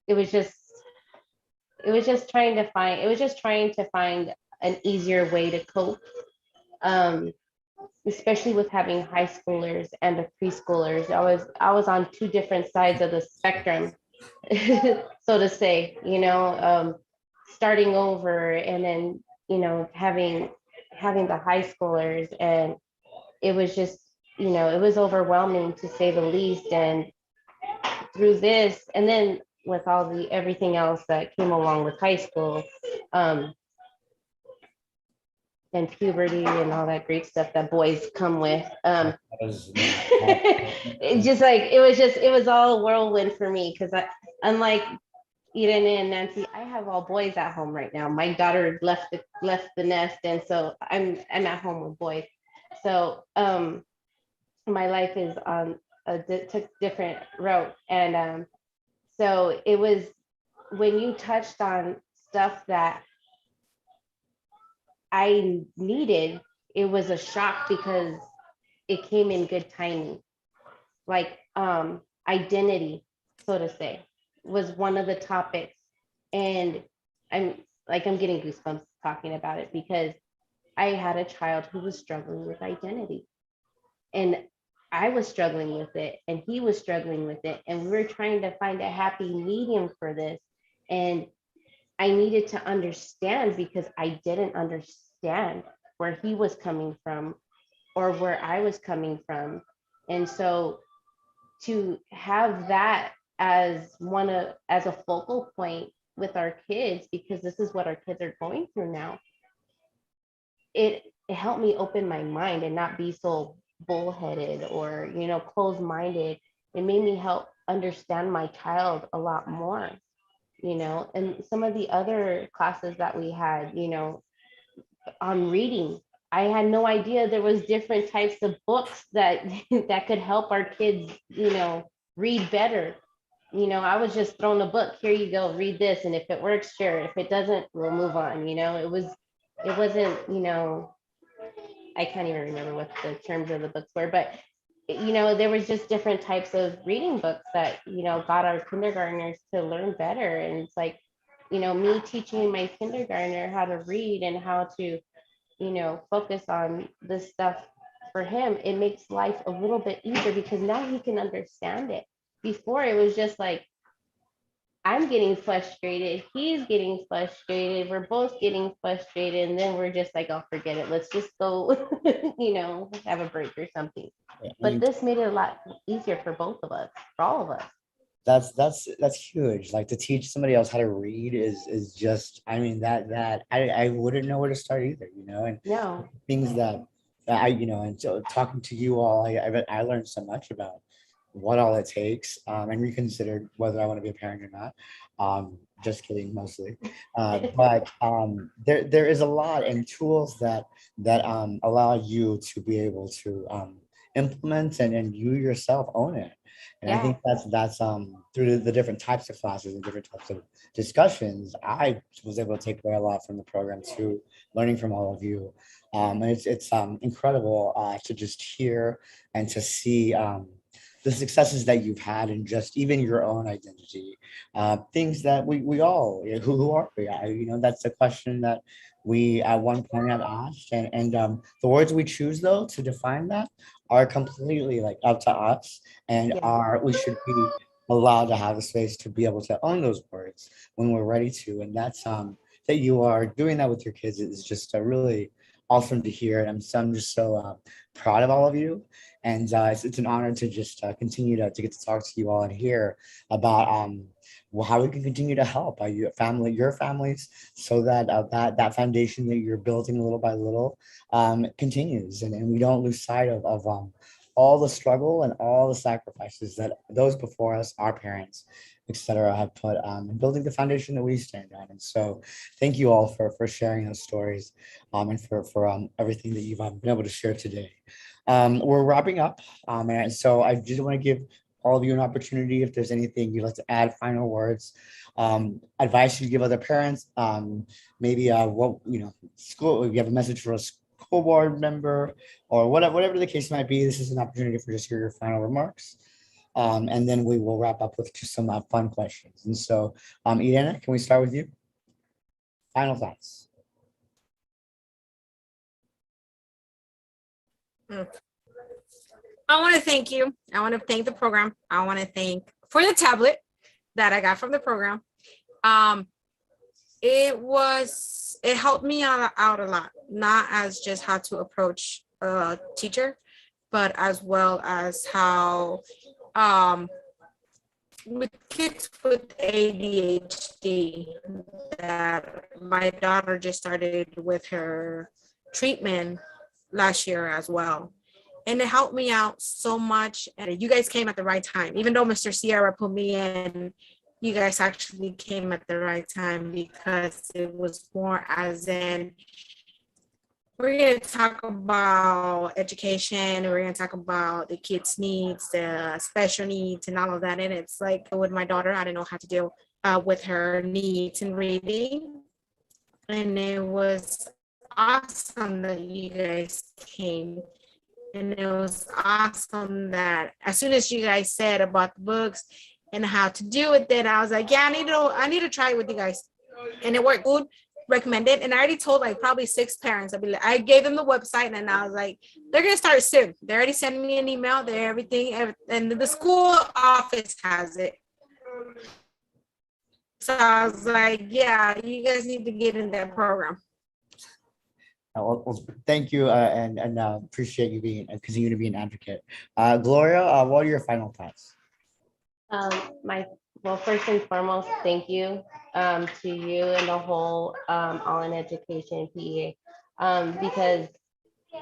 it was just trying to find an easier way to cope, especially with having high schoolers and the preschoolers. I was on two different sides of the spectrum, so to say, starting over, and then, having the high schoolers, and it was just, it was overwhelming to say the least. And through this, and then with everything else that came along with high school, and puberty and all that great stuff that boys come with. It was all a whirlwind for me, because unlike Eden and Nancy, I have all boys at home right now. My daughter left the nest, and so I'm at home with boys. So my life is on took different route, and so it was, when you touched on stuff that I needed, it was a shock, because it came in good timing. Like identity, so to say, was one of the topics. And I'm getting goosebumps talking about it, because I had a child who was struggling with identity. And I was struggling with it and he was struggling with it. And we were trying to find a happy medium for this. And I needed to understand because I didn't understand where he was coming from or where I was coming from. And so to have that as as a focal point with our kids, because this is what our kids are going through now, it helped me open my mind and not be so bullheaded or, closed-minded. It made me help understand my child a lot more, and some of the other classes that we had, on reading, I had no idea there was different types of books that that could help our kids, read better. I was just thrown a book, here you go, read this, and if it works, sure, if it doesn't, we'll move on. It wasn't, I can't even remember what the terms of the books were, but there was just different types of reading books that, got our kindergartners to learn better. And it's like, me teaching my kindergartner how to read and how to, focus on this stuff for him, it makes life a little bit easier because now he can understand it. Before it was just like, I'm getting frustrated, he's getting frustrated, we're both getting frustrated, and then we're just like, oh, forget it, let's just go, have a break or something. But this made it a lot easier for both of us, for all of us. That's huge. Like to teach somebody else how to read is just, I mean, that I wouldn't know where to start either, and No, things that and so talking to you all, I learned so much about what all it takes, and reconsidered whether I want to be a parent or not. Just kidding, mostly. But there is a lot and tools that allow you to be able to implement and you yourself own it. And I think that's through the different types of classes and different types of discussions, I was able to take away a lot from the program too, learning from all of you. And it's incredible to just hear and to see the successes that you've had and just even your own identity, things that we all, who are we? That's a question that we at one point have asked, and the words we choose though to define that are completely like up to us, and we should be allowed to have the space to be able to own those words when we're ready to. And that's that you are doing that with your kids is just a really awesome to hear. And I'm just so proud of all of you. And it's an honor to just continue to get to talk to you all and hear about how we can continue to help your families, so that that foundation that you're building little by little continues, and we don't lose sight of all the struggle and all the sacrifices that those before us, our parents, etc., have put in building the foundation that we stand on. And so thank you all for sharing those stories, and for everything that you've been able to share today. We're wrapping up, and so I just want to give all of you an opportunity, if there's anything you'd like to add, final words, advice you give other parents, maybe school, if you have a message for a school board member, or whatever the case might be. This is an opportunity for just your final remarks, and then we will wrap up with just some fun questions. And so, Irena, can we start with you? Final thoughts. I want to thank you. I want to thank the program. I want to thank for the tablet that I got from the program. It helped me out a lot, not as just how to approach a teacher, but as well as how with kids with ADHD, that my daughter just started with her treatment last year as well. And it helped me out so much. And you guys came at the right time. Even though Mr. Sierra put me in, you guys actually came at the right time, because it was more as in, we're going to talk about education. We're going to talk about the kids' needs, the special needs, and all of that. And it's like with my daughter, I didn't know how to deal with her needs in reading. And it was awesome that you guys came. And it was awesome that as soon as you guys said about the books and how to do with it, I was like, yeah, I need to try it with you guys. And it worked good. recommend it. And I already told like probably 6 parents. I gave them the website, and I was like, they're gonna start soon. They're already sending me an email. They're everything, and the school office has it. So I was like, yeah, you guys need to get in that program. Well, thank you, and appreciate you being continue to be an advocate. Gloria, what are your final thoughts? Well, first and foremost, thank you to you and the whole All in Education PEA, because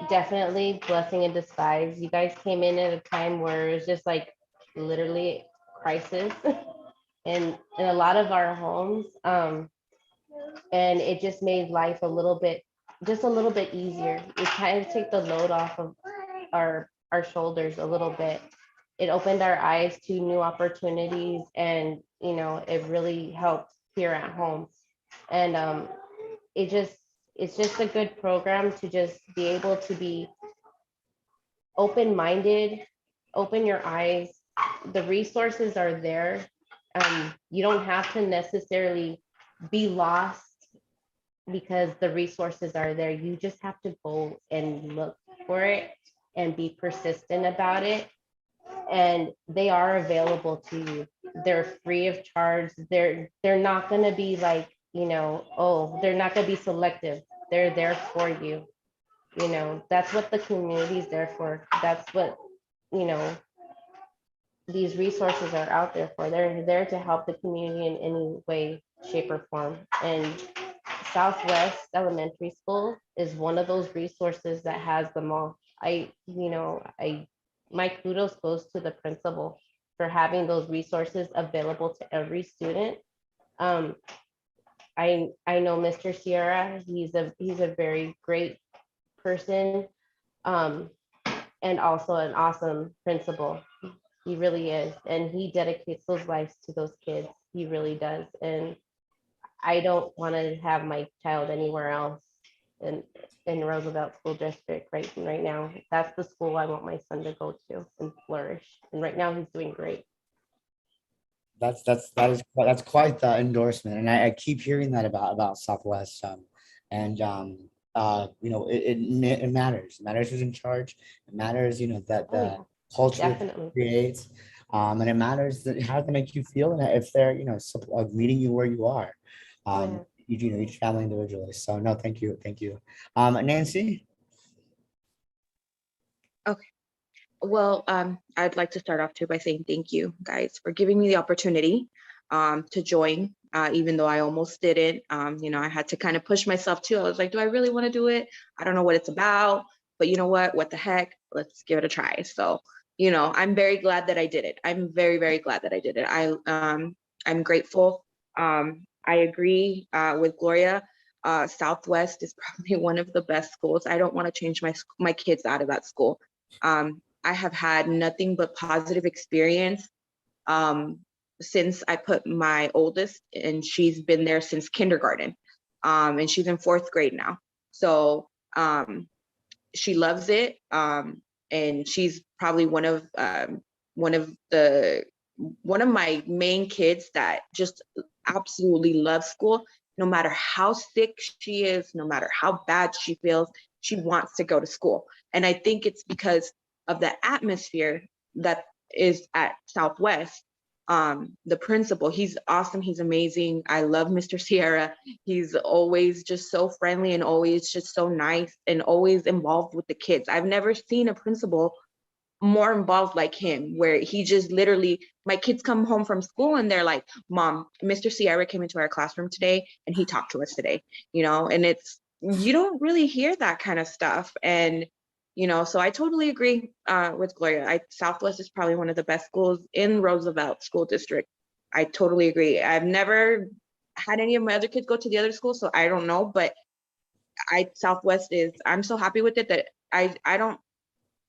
definitely blessing in disguise. You guys came in at a time where it was just like literally crisis in a lot of our homes, and it just made life a little bit easier. It kind of take the load off of our shoulders a little bit. It opened our eyes to new opportunities, and it really helped here at home. And it's just a good program to just be able to be open-minded, open your eyes. The resources are there. You don't have to necessarily be lost because the resources are there. You just have to go and look for it and be persistent about it. And they are available to you. They're free of charge. They're not going to be like, they're not going to be selective. They're there for you. That's what the community is there for. That's what, these resources are out there for. They're there to help the community in any way, shape, or form. And Southwest Elementary School is one of those resources that has them all. My kudos goes to the principal for having those resources available to every student. I know Mr. Sierra. He's a very great person, and also an awesome principal. He really is, and he dedicates those lives to those kids. He really does, and I don't want to have my child anywhere else in Roosevelt School District right now. That's the school I want my son to go to and flourish. And right now he's doing great. That's quite the endorsement, and I keep hearing that about Southwest, and it matters. It matters who's in charge. It matters, that the culture Definitely creates, and it matters that how they make you feel, and if they're meeting you where you are. Each family individually. So no, thank you. Nancy. Okay. Well, I'd like to start off too by saying thank you guys for giving me the opportunity to join, even though I almost didn't. I had to kind of push myself too. I was like, do I really want to do it? I don't know what it's about, but you know what the heck, let's give it a try. So, I'm very glad that I did it. I'm very, very glad that I did it. I'm grateful. I agree with Gloria. Southwest is probably one of the best schools. I don't want to change my kids out of that school. I have had nothing but positive experience since I put my oldest, and she's been there since kindergarten, and she's in 4th grade now. So she loves it, and she's probably one of my main kids that just absolutely loves school. No matter how sick she is, no matter how bad she feels, she wants to go to school. And I think it's because of the atmosphere that is at Southwest. The principal, he's awesome. He's amazing. I love Mr. Sierra. He's always just so friendly and always just so nice and always involved with the kids. I've never seen a principal more involved like him, where he just literally, my kids come home from school and they're like, Mom, Mr. Sierra came into our classroom today and he talked to us today, and you don't really hear that kind of stuff. And, so I totally agree with Gloria. Southwest is probably one of the best schools in Roosevelt School District. I totally agree. I've never had any of my other kids go to the other schools, so I don't know, but Southwest I'm so happy with it that I don't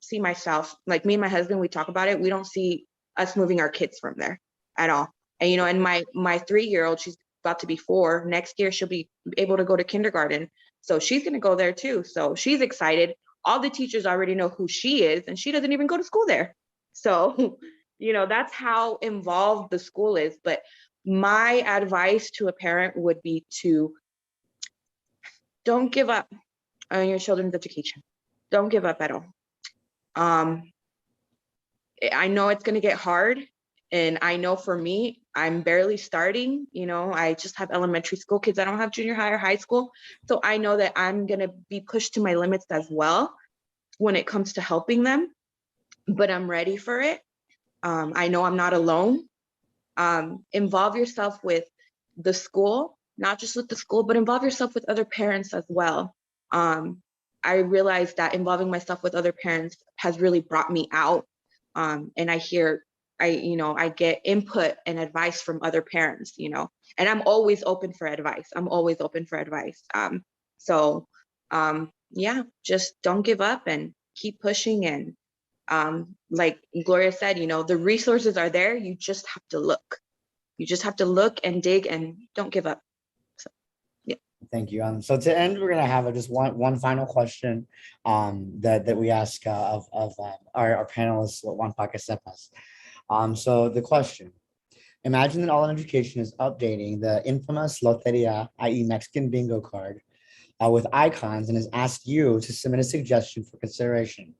see myself, like me and my husband, we talk about it. We don't see us moving our kids from there at all. And, and my 3-year-old, she's about to be 4. Next year, she'll be able to go to kindergarten. So she's going to go there too. So she's excited. All the teachers already know who she is, and she doesn't even go to school there. So, that's how involved the school is. But my advice to a parent would be to don't give up on your children's education. Don't give up at all. I know it's going to get hard. And I know for me, I'm barely starting, I just have elementary school kids. I don't have junior high or high school. So I know that I'm going to be pushed to my limits as well when it comes to helping them, but I'm ready for it. I know I'm not alone. Involve yourself with the school, not just with the school, but involve yourself with other parents as well. I realized that involving myself with other parents has really brought me out. And I get input and advice from other parents, and I'm always open for advice. Just don't give up and keep pushing. And like Gloria said, the resources are there. You just have to look. You just have to look and dig and don't give up. So, yeah. Thank you. So to end, we're gonna have just one final question that we ask of our panelists, Juan Paca Sepas. So the question: imagine that All in Education is updating the infamous Loteria, i.e. Mexican bingo card, with icons and has asked you to submit a suggestion for consideration.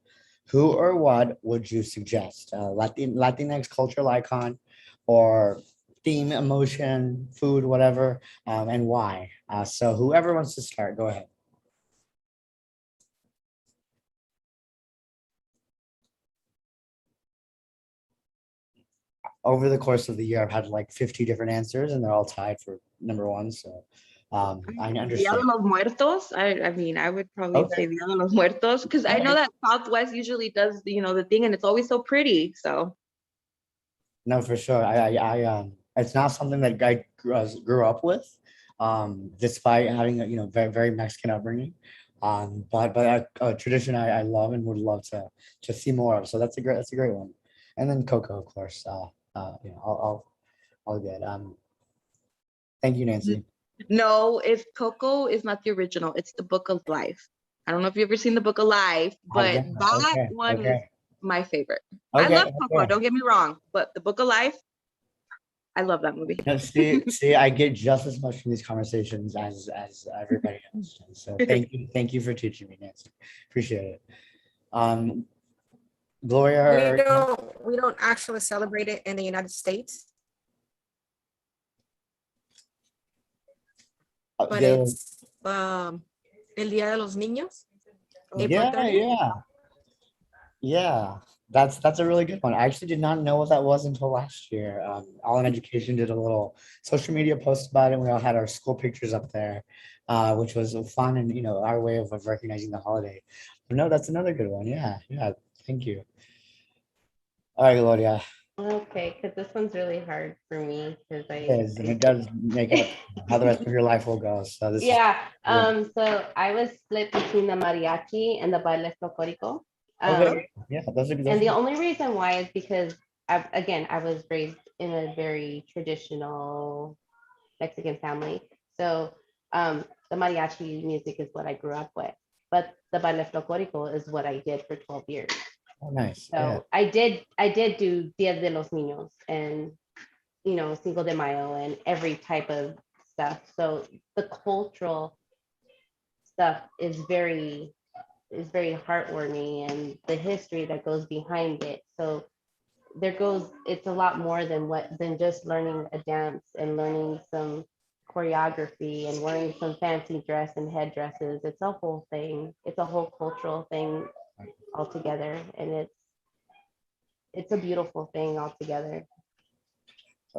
Who or what would you suggest? Latinx cultural icon, or theme, emotion, food, whatever, and why? So whoever wants to start, go ahead. Over the course of the year, I've had like 50 different answers and they're all tied for number one. So I Dia de understand. los Muertos. I would probably say Dia de los Muertos, because I know that Southwest usually does, the thing, and it's always so pretty. So. No, for sure. It's not something that I grew up with, despite having a very very Mexican upbringing. But a tradition I love and would love to see more of. So that's a great one. And then Coco, of course. I'll get. Thank you, Nancy. No, if Coco is not the original, it's the Book of Life. I don't know if you've ever seen the Book of Life, but that one is my favorite. I love Coco, don't get me wrong, but the Book of Life, I love that movie. No, see, I get just as much from these conversations as everybody else. So thank you for teaching me, Nancy. Appreciate it. Gloria, We don't actually celebrate it in the United States, but it's El Día de los Niños. April 30th. Yeah. That's a really good one. I actually did not know what that was until last year. All in Education did a little social media post about it. We all had our school pictures up there, which was fun and our way of recognizing the holiday. But no, that's another good one. Yeah. Thank you. All right, Gloria. Okay, because this one's really hard for me because It does make up how the rest of your life will go. So this so I was split between the mariachi and the baile folclórico. Those are good. And the only reason why is because I was raised in a very traditional Mexican family. So the mariachi music is what I grew up with, but the baile folclórico is what I did for 12 years. Oh, nice. So I did do Dia de los Niños and Cinco de Mayo and every type of stuff. So the cultural stuff is very heartwarming, and the history that goes behind it. So it's a lot more than just learning a dance and learning some choreography and wearing some fancy dress and headdresses. It's a whole thing. It's a whole cultural thing altogether, and it's a beautiful thing altogether.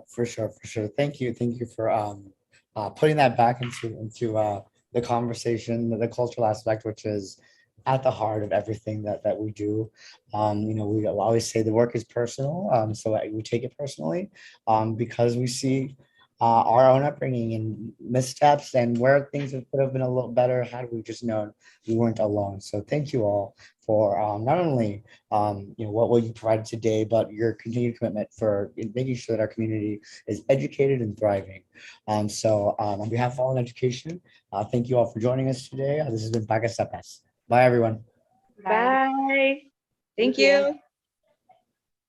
For sure. Thank you for putting that back into the conversation, the cultural aspect, which is at the heart of everything that we do. We always say the work is personal, so we take it personally, because we see our own upbringing and missteps and where things could have been a little better had we just known we weren't alone. So thank you all for not only what you provided today, but your continued commitment for making sure that our community is educated and thriving. So on behalf of All in Education, thank you all for joining us today. This has been Paca Sepas. Bye, everyone. Bye. Thank you.